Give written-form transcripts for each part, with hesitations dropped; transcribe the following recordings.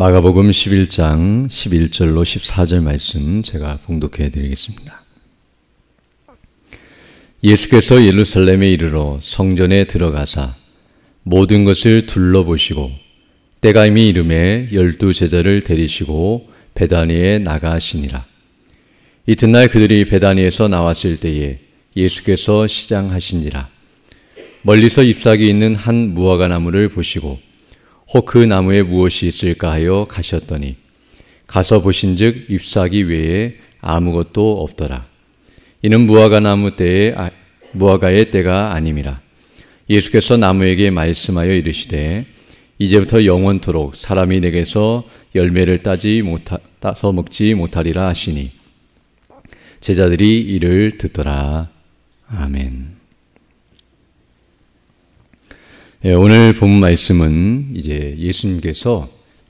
마가복음 11장 11절로 14절 말씀 제가 봉독해 드리겠습니다. 예수께서 예루살렘에 이르러 성전에 들어가사 모든 것을 둘러보시고 때가 이미 이름에 12 제자를 데리시고 베다니에 나가시니라. 이튿날 그들이 베다니에서 나왔을 때에 예수께서 시장하시니라. 멀리서 잎사귀 있는 한 무화과 나무를 보시고 혹 그 나무에 무엇이 있을까 하여 가셨더니 가서 보신즉 잎사귀 외에 아무것도 없더라. 이는 무화과의 때가 아님이라. 예수께서 나무에게 말씀하여 이르시되 이제부터 영원토록 사람이 내게서 열매를 따서 먹지 못하리라 하시니 제자들이 이를 듣더라. 아멘. 오늘 본 말씀은 이제 예수님께서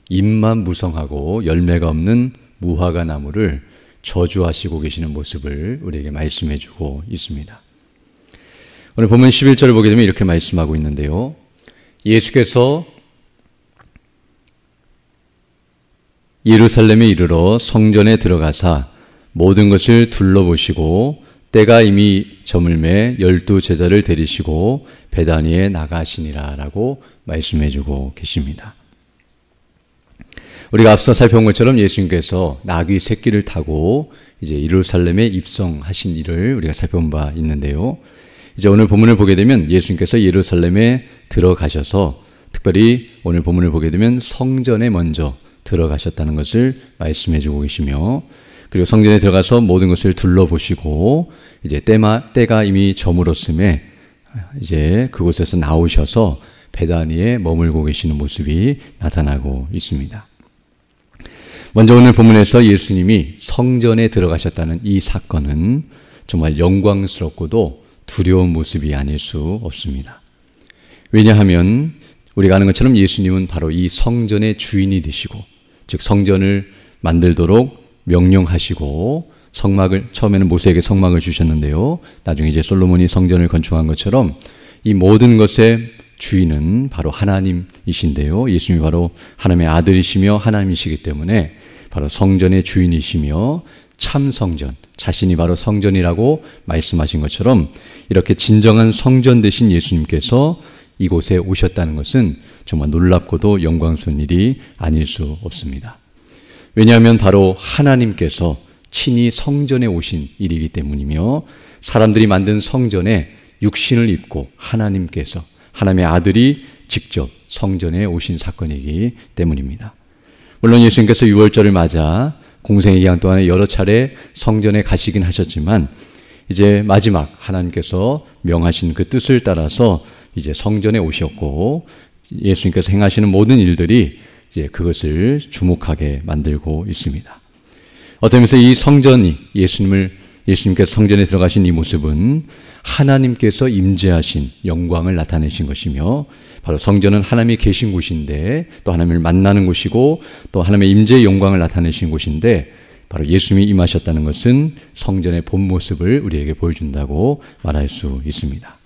잎만 무성하고 열매가 없는 무화과 나무를 저주하시고 계시는 모습을 우리에게 말씀해 주고 있습니다. 오늘 본문 11절을 보게 되면 이렇게 말씀하고 있는데요. 예수께서 예루살렘에 이르러 성전에 들어가사 모든 것을 둘러보시고 때가 이미 저물매 12 제자를 데리시고 베다니에 나가시니라 라고 말씀해 주고 계십니다. 우리가 앞서 살펴본 것처럼 예수님께서 나귀 새끼를 타고 이제 예루살렘에 입성하신 일을 우리가 살펴본 바 있는데요. 이제 오늘 본문을 보게 되면 예수님께서 예루살렘에 들어가셔서 특별히 오늘 본문을 보게 되면 성전에 먼저 들어가셨다는 것을 말씀해 주고 계시며 그리고 성전에 들어가서 모든 것을 둘러보시고 이제 때가 이미 저물었음에 이제 그곳에서 나오셔서 베다니에 머물고 계시는 모습이 나타나고 있습니다. 먼저 오늘 본문에서 예수님이 성전에 들어가셨다는 이 사건은 정말 영광스럽고도 두려운 모습이 아닐 수 없습니다. 왜냐하면 우리가 아는 것처럼 예수님은 바로 이 성전의 주인이 되시고 즉 성전을 만들도록 명령하시고 성막을 처음에는 모세에게 성막을 주셨는데요. 나중에 이제 솔로몬이 성전을 건축한 것처럼 이 모든 것의 주인은 바로 하나님이신데요. 예수님이 바로 하나님의 아들이시며 하나님이시기 때문에 바로 성전의 주인이시며 참 성전, 자신이 바로 성전이라고 말씀하신 것처럼 이렇게 진정한 성전 되신 예수님께서 이곳에 오셨다는 것은 정말 놀랍고도 영광스러운 일이 아닐 수 없습니다. 왜냐하면 바로 하나님께서 친히 성전에 오신 일이기 때문이며 사람들이 만든 성전에 육신을 입고 하나님께서 하나님의 아들이 직접 성전에 오신 사건이기 때문입니다. 물론 예수님께서 유월절을 맞아 공생의 기간 동안에 여러 차례 성전에 가시긴 하셨지만 이제 마지막 하나님께서 명하신 그 뜻을 따라서 이제 성전에 오셨고 예수님께서 행하시는 모든 일들이 이제 그것을 주목하게 만들고 있습니다. 어떤 면에서 이 성전이 예수님께서 성전에 들어가신 이 모습은 하나님께서 임재하신 영광을 나타내신 것이며 바로 성전은 하나님이 계신 곳인데 또 하나님을 만나는 곳이고 또 하나님의 임재의 영광을 나타내신 곳인데 바로 예수님이 임하셨다는 것은 성전의 본 모습을 우리에게 보여준다고 말할 수 있습니다.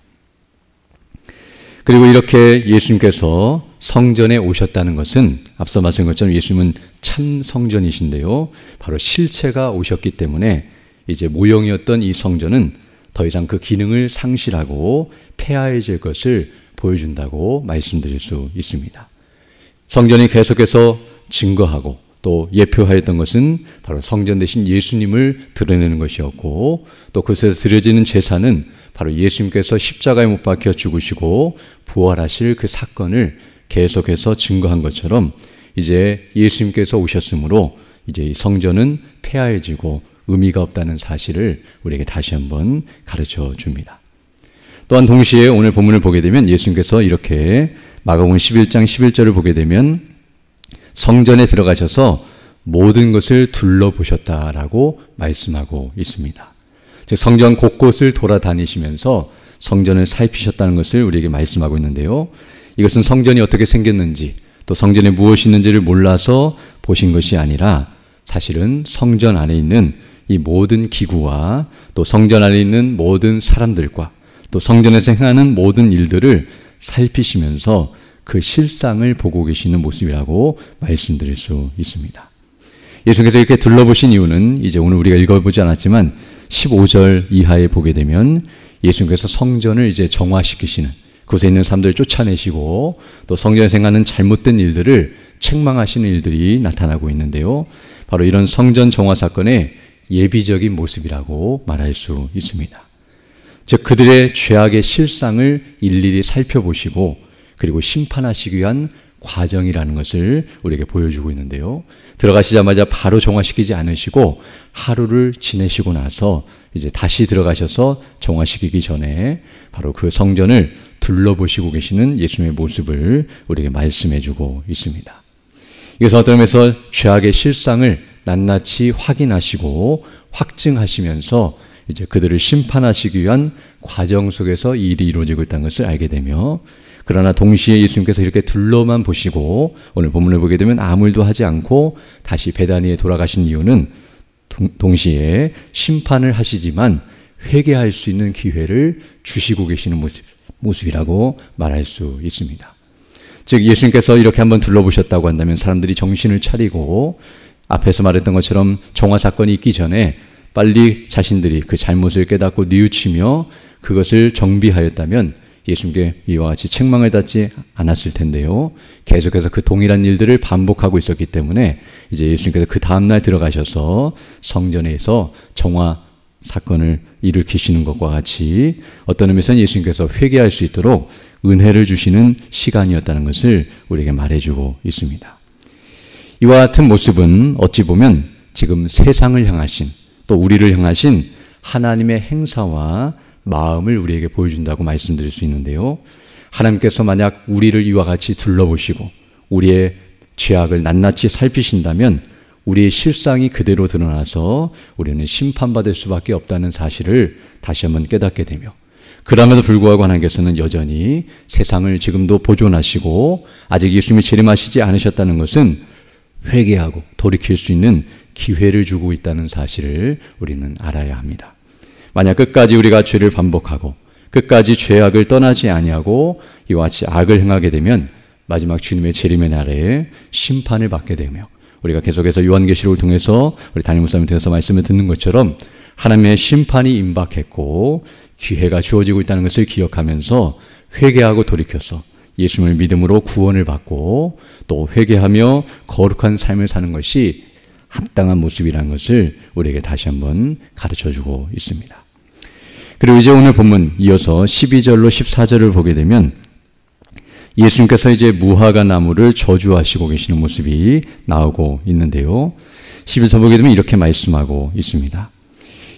그리고 이렇게 예수님께서 성전에 오셨다는 것은 앞서 말씀한 것처럼 예수님은 참 성전이신데요. 바로 실체가 오셨기 때문에 이제 모형이었던 이 성전은 더 이상 그 기능을 상실하고 폐하해질 것을 보여준다고 말씀드릴 수 있습니다. 성전이 계속해서 증거하고 또 예표하였던 것은 바로 성전 대신 예수님을 드러내는 것이었고 또 그것에서 드려지는 제사는 바로 예수님께서 십자가에 못 박혀 죽으시고 부활하실 그 사건을 계속해서 증거한 것처럼 이제 예수님께서 오셨으므로 이제 이 성전은 폐하해지고 의미가 없다는 사실을 우리에게 다시 한번 가르쳐 줍니다. 또한 동시에 오늘 본문을 보게 되면 예수님께서 이렇게 마가복음 11장 11절을 보게 되면 성전에 들어가셔서 모든 것을 둘러보셨다라고 말씀하고 있습니다. 즉 성전 곳곳을 돌아다니시면서 성전을 살피셨다는 것을 우리에게 말씀하고 있는데요. 이것은 성전이 어떻게 생겼는지 또 성전에 무엇이 있는지를 몰라서 보신 것이 아니라 사실은 성전 안에 있는 이 모든 기구와 또 성전 안에 있는 모든 사람들과 또 성전에서 행하는 모든 일들을 살피시면서 그 실상을 보고 계시는 모습이라고 말씀드릴 수 있습니다. 예수님께서 이렇게 둘러보신 이유는 이제 오늘 우리가 읽어보지 않았지만 15절 이하에 보게 되면 예수님께서 성전을 이제 정화시키시는, 그곳에 있는 사람들을 쫓아내시고 또 성전에 생각하는 잘못된 일들을 책망하시는 일들이 나타나고 있는데요. 바로 이런 성전 정화 사건의 예비적인 모습이라고 말할 수 있습니다. 즉 그들의 죄악의 실상을 일일이 살펴보시고 그리고 심판하시기 위한 과정이라는 것을 우리에게 보여주고 있는데요. 들어가시자마자 바로 정화시키지 않으시고 하루를 지내시고 나서 이제 다시 들어가셔서 정화시키기 전에 바로 그 성전을 둘러보시고 계시는 예수님의 모습을 우리에게 말씀해주고 있습니다. 이것은 어떤 의미에서 죄악의 실상을 낱낱이 확인하시고 확증하시면서 이제 그들을 심판하시기 위한 과정 속에서 이 일이 이루어지고 있다는 것을 알게 되며, 그러나 동시에 예수님께서 이렇게 둘러만 보시고 오늘 본문을 보게 되면 아무 일도 하지 않고 다시 베다니에 돌아가신 이유는 동시에 심판을 하시지만 회개할 수 있는 기회를 주시고 계시는 모습이라고 말할 수 있습니다. 즉 예수님께서 이렇게 한번 둘러보셨다고 한다면 사람들이 정신을 차리고 앞에서 말했던 것처럼 정화 사건이 있기 전에 빨리 자신들이 그 잘못을 깨닫고 뉘우치며 그것을 정비하였다면 예수님께 이와 같이 책망을 받지 않았을 텐데요. 계속해서 그 동일한 일들을 반복하고 있었기 때문에 이제 예수님께서 그 다음날 들어가셔서 성전에서 정화 사건을 일으키시는 것과 같이 어떤 의미에서는 예수님께서 회개할 수 있도록 은혜를 주시는 시간이었다는 것을 우리에게 말해주고 있습니다. 이와 같은 모습은 어찌 보면 지금 세상을 향하신 또 우리를 향하신 하나님의 행사와 마음을 우리에게 보여준다고 말씀드릴 수 있는데요. 하나님께서 만약 우리를 이와 같이 둘러보시고 우리의 죄악을 낱낱이 살피신다면 우리의 실상이 그대로 드러나서 우리는 심판받을 수밖에 없다는 사실을 다시 한번 깨닫게 되며, 그럼에도 불구하고 하나님께서는 여전히 세상을 지금도 보존하시고 아직 예수님이 재림하시지 않으셨다는 것은 회개하고 돌이킬 수 있는 기회를 주고 있다는 사실을 우리는 알아야 합니다. 만약 끝까지 우리가 죄를 반복하고 끝까지 죄악을 떠나지 아니하고 이와 같이 악을 행하게 되면 마지막 주님의 재림의 날에 심판을 받게 되며, 우리가 계속해서 요한계시록을 통해서 우리 담임 목사님 통해서 말씀을 듣는 것처럼 하나님의 심판이 임박했고 기회가 주어지고 있다는 것을 기억하면서 회개하고 돌이켜서 예수님을 믿음으로 구원을 받고 또 회개하며 거룩한 삶을 사는 것이 합당한 모습이라는 것을 우리에게 다시 한번 가르쳐주고 있습니다. 그리고 이제 오늘 본문 이어서 12절로 14절을 보게 되면 예수님께서 이제 무화과 나무를 저주하시고 계시는 모습이 나오고 있는데요. 11절 보게 되면 이렇게 말씀하고 있습니다.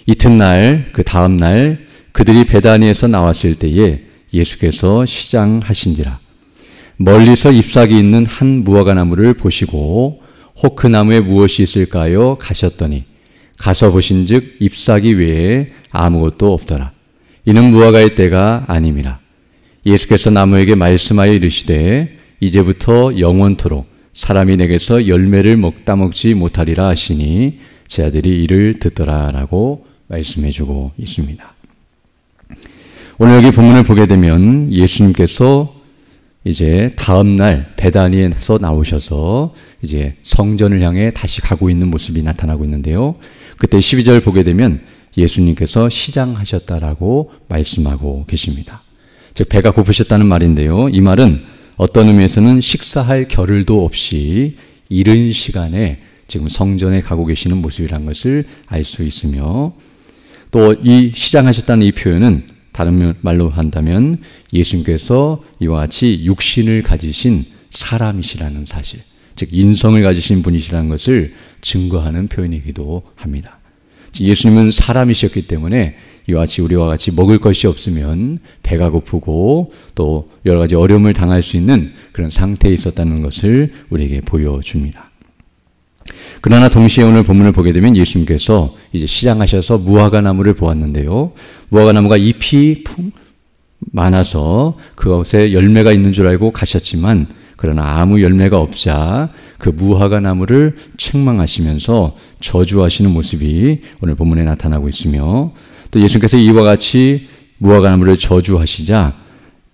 이튿날 그 다음 날 그들이 베다니에서 나왔을 때에 예수께서 시장하신지라. 멀리서 잎사귀 있는 한 무화과 나무를 보시고 혹 그 나무에 무엇이 있을까요? 가셨더니 가서 보신즉 잎사귀 외에 아무것도 없더라. 이는 무화과의 때가 아님이라. 예수께서 나무에게 말씀하여 이르시되 이제부터 영원토록 사람이 내게서 열매를 따먹지 못하리라 하시니 제 아들이 이를 듣더라라고 말씀해주고 있습니다. 오늘 여기 본문을 보게 되면 예수님께서 이제 다음 날 베다니에서 나오셔서 이제 성전을 향해 다시 가고 있는 모습이 나타나고 있는데요. 그때 12절 보게 되면 예수님께서 시장하셨다라고 말씀하고 계십니다. 즉 배가 고프셨다는 말인데요. 이 말은 어떤 의미에서는 식사할 겨를도 없이 이른 시간에 지금 성전에 가고 계시는 모습이라는 것을 알 수 있으며, 또 이 시장하셨다는 이 표현은 다른 말로 한다면 예수님께서 이와 같이 육신을 가지신 사람이시라는 사실, 즉 인성을 가지신 분이시라는 것을 증거하는 표현이기도 합니다. 예수님은 사람이셨기 때문에 이와 같이 우리와 같이 먹을 것이 없으면 배가 고프고 또 여러 가지 어려움을 당할 수 있는 그런 상태에 있었다는 것을 우리에게 보여줍니다. 그러나 동시에 오늘 본문을 보게 되면 예수님께서 이제 시장하셔서 무화과 나무를 보았는데요. 무화과 나무가 잎이 많아서 그것에 열매가 있는 줄 알고 가셨지만 그러나 아무 열매가 없자 그 무화과 나무를 책망하시면서 저주하시는 모습이 오늘 본문에 나타나고 있으며, 또 예수님께서 이와 같이 무화과 나무를 저주하시자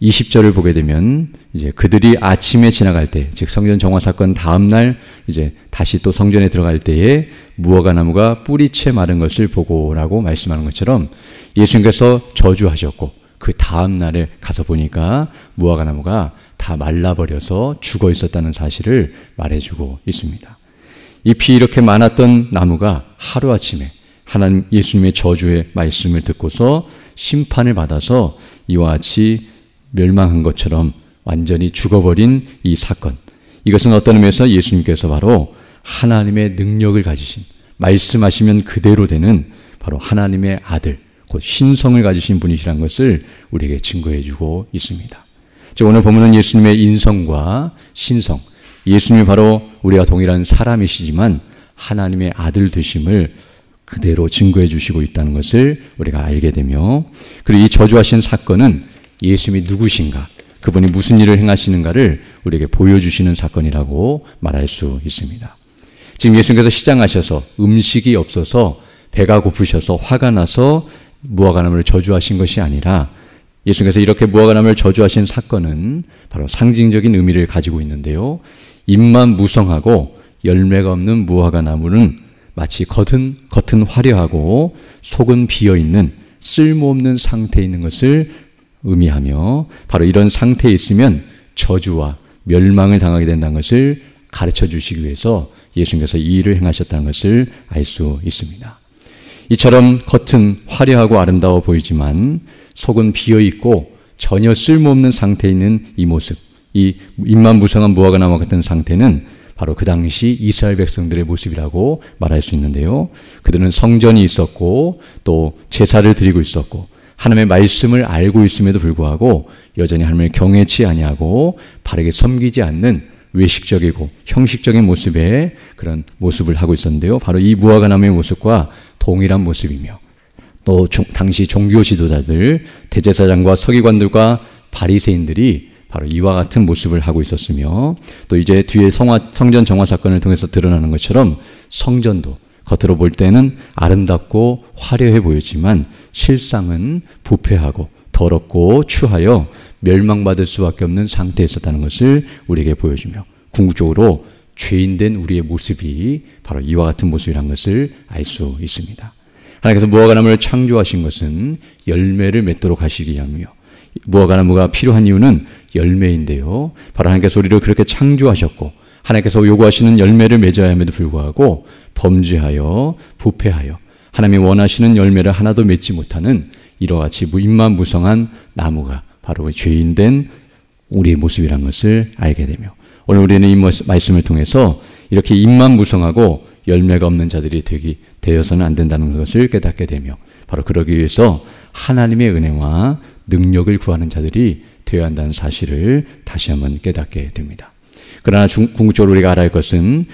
20절을 보게 되면 이제 그들이 아침에 지나갈 때, 즉 성전 정화 사건 다음 날 이제 다시 또 성전에 들어갈 때에 무화과 나무가 뿌리채 마른 것을 보고라고 말씀하는 것처럼 예수님께서 저주하셨고 그 다음 날에 가서 보니까 무화과 나무가 다 말라버려서 죽어 있었다는 사실을 말해주고 있습니다. 잎이 이렇게 많았던 나무가 하루아침에 하나님 예수님의 저주의 말씀을 듣고서 심판을 받아서 이와 같이 멸망한 것처럼 완전히 죽어버린 이 사건, 이것은 어떤 의미에서 예수님께서 바로 하나님의 능력을 가지신, 말씀하시면 그대로 되는 바로 하나님의 아들, 곧 신성을 가지신 분이시라는 것을 우리에게 증거해 주고 있습니다. 즉 오늘 보면은 예수님의 인성과 신성, 예수님이 바로 우리와 동일한 사람이시지만 하나님의 아들 되심을 그대로 증거해 주시고 있다는 것을 우리가 알게 되며, 그리고 이 저주하신 사건은 예수님이 누구신가, 그분이 무슨 일을 행하시는가를 우리에게 보여주시는 사건이라고 말할 수 있습니다. 지금 예수님께서 시장하셔서 음식이 없어서 배가 고프셔서 화가 나서 무화과나무를 저주하신 것이 아니라, 예수님께서 이렇게 무화과나무를 저주하신 사건은 바로 상징적인 의미를 가지고 있는데요. 잎만 무성하고 열매가 없는 무화과나무는 마치 겉은 화려하고 속은 비어있는 쓸모없는 상태에 있는 것을 의미하며, 바로 이런 상태에 있으면 저주와 멸망을 당하게 된다는 것을 가르쳐 주시기 위해서 예수님께서 이 일을 행하셨다는 것을 알 수 있습니다. 이처럼 겉은 화려하고 아름다워 보이지만 속은 비어있고 전혀 쓸모없는 상태에 있는 이 모습, 이 잎만 무성한 무화과나무 같은 상태는 바로 그 당시 이스라엘 백성들의 모습이라고 말할 수 있는데요. 그들은 성전이 있었고 또 제사를 드리고 있었고 하나님의 말씀을 알고 있음에도 불구하고 여전히 하나님을 경외치 아니하고 바르게 섬기지 않는 외식적이고 형식적인 모습의 그런 모습을 하고 있었는데요. 바로 이 무화과나무의 모습과 동일한 모습이며, 또 당시 종교 지도자들, 대제사장과 서기관들과 바리새인들이 바로 이와 같은 모습을 하고 있었으며, 또 이제 뒤에 성전 정화 사건을 통해서 드러나는 것처럼 성전도 겉으로 볼 때는 아름답고 화려해 보였지만 실상은 부패하고 더럽고 추하여 멸망받을 수밖에 없는 상태에 있었다는 것을 우리에게 보여주며, 궁극적으로 죄인된 우리의 모습이 바로 이와 같은 모습이라는 것을 알 수 있습니다. 하나님께서 무화과나무를 창조하신 것은 열매를 맺도록 하시기 위함이며, 무화과나무가 필요한 이유는 열매인데요. 바로 하나님께서 우리를 그렇게 창조하셨고 하나님께서 요구하시는 열매를 맺어야 함에도 불구하고 범죄하여 부패하여 하나님이 원하시는 열매를 하나도 맺지 못하는 이와 같이 잎만 무성한 나무가 바로 죄인된 우리의 모습이라는 것을 알게 되며, 오늘 우리는 이 말씀을 통해서 이렇게 잎만 무성하고 열매가 없는 자들이 되어서는 안 된다는 것을 깨닫게 되며, 바로 그러기 위해서 하나님의 은혜와 능력을 구하는 자들이 되어야 한다는 사실을 다시 한번 깨닫게 됩니다. 그러나 궁극적으로 우리가 알아야 할 것은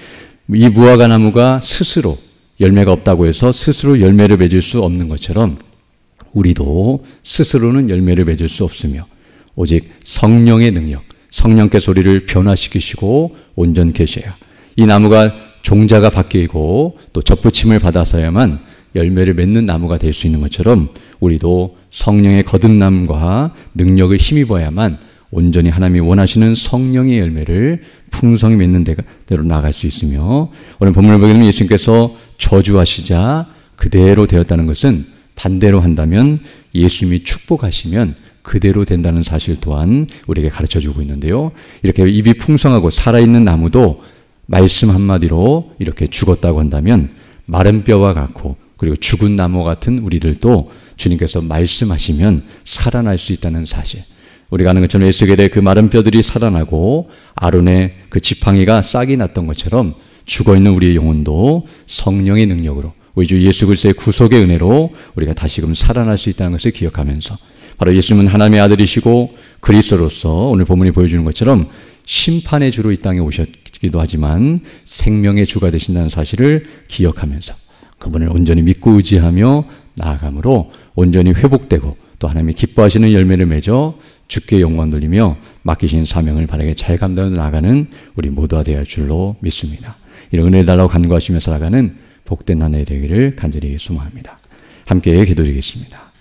이 무화과나무가 스스로 열매가 없다고 해서 스스로 열매를 맺을 수 없는 것처럼 우리도 스스로는 열매를 맺을 수 없으며, 오직 성령의 능력, 성령께서 우리를 변화시키시고 온전케 하셔야 이 나무가 종자가 바뀌고 또 접붙임을 받아서야만 열매를 맺는 나무가 될 수 있는 것처럼 우리도 성령의 거듭남과 능력을 힘입어야만 온전히 하나님이 원하시는 성령의 열매를 풍성히 맺는 대로 나아갈 수 있으며, 오늘 본문을 보게 되면 예수님께서 저주하시자 그대로 되었다는 것은 반대로 한다면 예수님이 축복하시면 그대로 된다는 사실 또한 우리에게 가르쳐주고 있는데요. 이렇게 잎이 풍성하고 살아있는 나무도 말씀 한마디로 이렇게 죽었다고 한다면 마른 뼈와 같고 그리고 죽은 나무 같은 우리들도 주님께서 말씀하시면 살아날 수 있다는 사실, 우리가 아는 것처럼 에스겔의 그 마른 뼈들이 살아나고 아론의 그 지팡이가 싹이 났던 것처럼 죽어있는 우리의 영혼도 성령의 능력으로 우리 주 예수 그리스도의 구속의 은혜로 우리가 다시금 살아날 수 있다는 것을 기억하면서, 바로 예수님은 하나님의 아들이시고 그리스도로서 오늘 본문이 보여주는 것처럼 심판의 주로 이 땅에 오셨기도 하지만 생명의 주가 되신다는 사실을 기억하면서 그분을 온전히 믿고 의지하며 나아감으로 온전히 회복되고 또 하나님이 기뻐하시는 열매를 맺어 주께 영광 돌리며 맡기신 사명을 바르게 잘 감당해 나가는 우리 모두가 되어야 할 줄로 믿습니다. 이런 은혜를 달라고 간구하시며 살아가는 복된 한 해 되기를 간절히 소망합니다. 함께 기도드리겠습니다.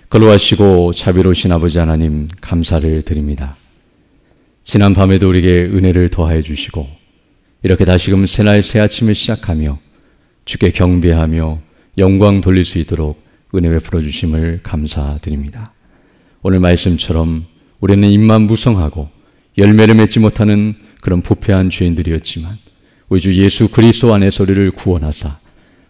거룩하시고 자비로우신 아버지 하나님 감사를 드립니다. 지난 밤에도 우리에게 은혜를 더하여 주시고 이렇게 다시금 새날 새 아침을 시작하며 주께 경배하며 영광 돌릴 수 있도록 은혜 베풀어 주심을 감사드립니다. 오늘 말씀처럼 우리는 입만 무성하고 열매를 맺지 못하는 그런 부패한 죄인들이었지만 우리 주 예수 그리스도 안에서 우리를 구원하사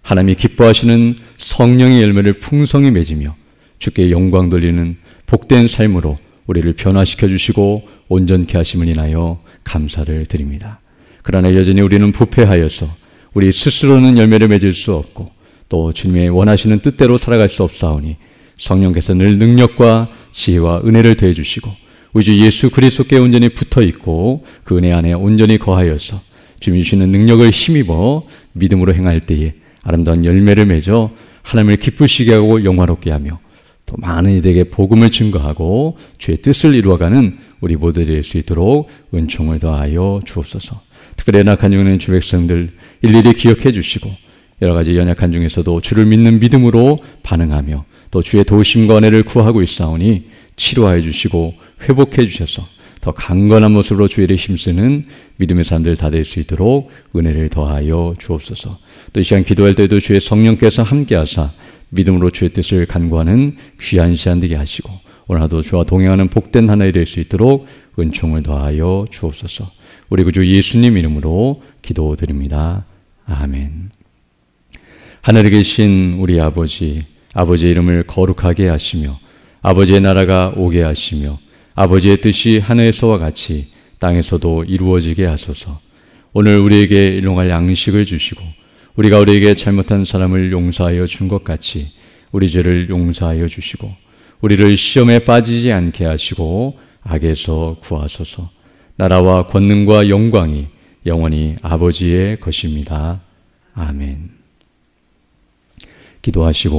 하나님이 기뻐하시는 성령의 열매를 풍성히 맺으며 주께 영광 돌리는 복된 삶으로 우리를 변화시켜 주시고 온전케 하심을 인하여 감사를 드립니다. 그러나 여전히 우리는 부패하여서 우리 스스로는 열매를 맺을 수 없고 또 주님의 원하시는 뜻대로 살아갈 수 없사오니 성령께서 늘 능력과 지혜와 은혜를 더해 주시고 우리 주 예수 그리스도께 온전히 붙어 있고 그 은혜 안에 온전히 거하여서 주님이 주시는 능력을 힘입어 믿음으로 행할 때에 아름다운 열매를 맺어 하나님을 기쁘시게 하고 영화롭게 하며 또 많은 이들에게 복음을 증거하고 주의 뜻을 이루어가는 우리 모두 될 수 있도록 은총을 더하여 주옵소서. 특별히 연약한 중에 있는 주 백성들 일일이 기억해 주시고 여러 가지 연약한 중에서도 주를 믿는 믿음으로 반응하며 또 주의 도우심과 은혜를 구하고 있사오니 치료하여 주시고 회복해 주셔서 더 강건한 모습으로 주의 일에 힘쓰는 믿음의 사람들 다 될 수 있도록 은혜를 더하여 주옵소서. 또 이 시간 기도할 때도 주의 성령께서 함께하사 믿음으로 주의 뜻을 간구하는 귀한 시간 되게 하시고 오늘 하루 주와 동행하는 복된 하나가 될 수 있도록 은총을 더하여 주옵소서. 우리 구주 예수님 이름으로 기도드립니다. 아멘. 하늘에 계신 우리 아버지, 아버지의 이름을 거룩하게 하시며 아버지의 나라가 오게 하시며 아버지의 뜻이 하늘에서와 같이 땅에서도 이루어지게 하소서. 오늘 우리에게 일용할 양식을 주시고 우리가 우리에게 잘못한 사람을 용서하여 준 것 같이 우리 죄를 용서하여 주시고 우리를 시험에 빠지지 않게 하시고 악에서 구하소서. 나라와 권능과 영광이 영원히 아버지의 것입니다. 아멘. 기도하시고